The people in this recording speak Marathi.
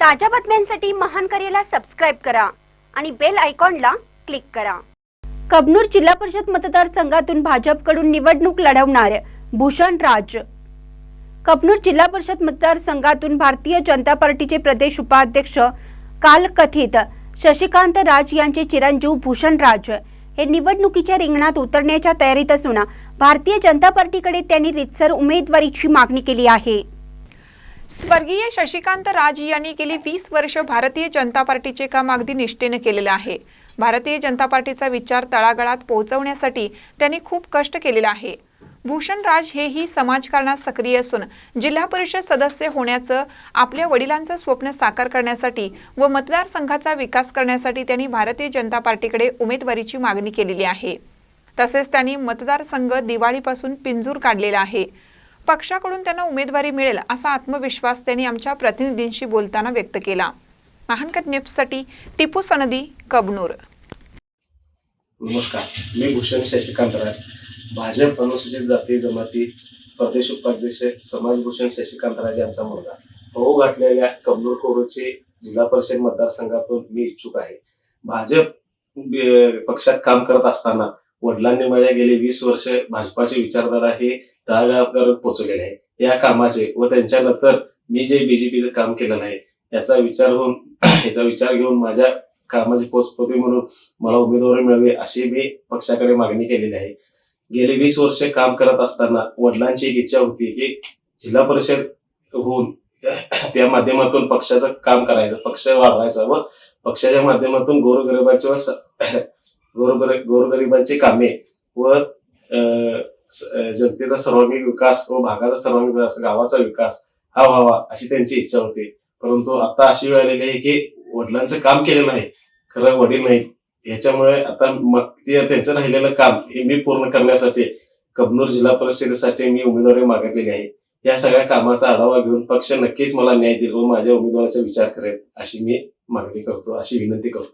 ताज्या बातम्यांसाठी महान करेला सबस्क्राइब करा आणि बेल आयकॉनला क्लिक करा। कबनूर जिल्हा परिषद मतदारसंघातून भाजपकडून निवडणूक लढवणार भूषण राज। कबनूर जिल्हा परिषद मतदारसंघातून भारतीय जनता पार्टीचे प्रदेश उपाध्यक्ष कालकथित शशिकांत राज यांचे चिरंजीव भूषण राज हे निवडणुकीच्या रिंगणात उतरण्याच्या तयारीत असून भारतीय जनता पार्टीकडे त्यांनी रितसर उमेदवारीची मागणी केली आहे। स्वर्गीय शशिकांत राज यांनी गेली 20 वर्ष भारतीय जनता पार्टीचे काम अगदी निष्ठेने केलेले आहे। भारतीय जनता पार्टीचा विचार तळागाळात पोहोचवण्यासाठी त्यांनी खूप कष्ट केलेले आहे। भूषण राज हेही समाजकारणात सक्रिय असून जिल्हा परिषद सदस्य होण्याचं आपल्या वडिलांचं स्वप्न साकार करण्यासाठी व मतदारसंघाचा विकास करण्यासाठी त्यांनी भारतीय जनता पार्टीकडे उमेदवारीची मागणी केलेली आहे। तसेच त्यांनी मतदारसंघ दिवाळीपासून पिंजूर काढलेला आहे। पक्षाकडून त्यांना उमेदवारी मिळेल असा आत्मविश्वास त्यांनी आमच्या प्रतिनिधींशी बोलताना व्यक्त केला। महानकर न्यूजसाठी टिपू सनदी, कबनूर। नमस्कार, मी भूषण शशिकांत राज, भाजप अनुसूचित जाती जमाती प्रदेश उपाध्यक्ष समाजभूषण शशिकांत राज यांचा मुलगा। होऊ घातलेल्या कबनूर कोरोची जिल्हा परिषद मतदारसंघातून मी इच्छुक आहे। भाजप पक्षात काम करत असताना वडिलांनी माझ्या गेली 20 वर्ष भाजपाचे विचारधारा हे तळागाळापर्यंत पोहोचलेले आहे। या कामाचे व त्यांच्यानंतर मी जे बीजेपीचं काम केलेलं आहे याचा विचार घेऊन माझ्या कामाची पोचपावती म्हणून मला उमेदवारी मिळावी अशी मी पक्षाकडे मागणी केलेली आहे। गेली 20 वर्ष काम करत असताना वडिलांची एक इच्छा होती की जिल्हा परिषद होऊन त्या माध्यमातून पक्षाचं काम करायचं, पक्ष वाढवायचा व पक्षाच्या माध्यमातून गोरगरिबांची कामे व जनतेचा सर्वांगीण विकास व भागाचा सर्वांगीण विकास, गावाचा विकास हा व्हावा अशी त्यांची इच्छा होती। परंतु आता अशी वेळ आलेली आहे की वडिलांचं काम केलेलं आहे, खरं वडील नाही। याच्यामुळे आता त्यांचं राहिलेलं काम हे मी पूर्ण करण्यासाठी कबनूर जिल्हा परिषदेसाठी मी उमेदवारी मागितलेली आहे। या सगळ्या कामाचा आढावा घेऊन पक्ष नक्कीच मला न्याय देईल व माझ्या उमेदवाराचा विचार करेल अशी मी मागणी करतो, अशी विनंती करतो।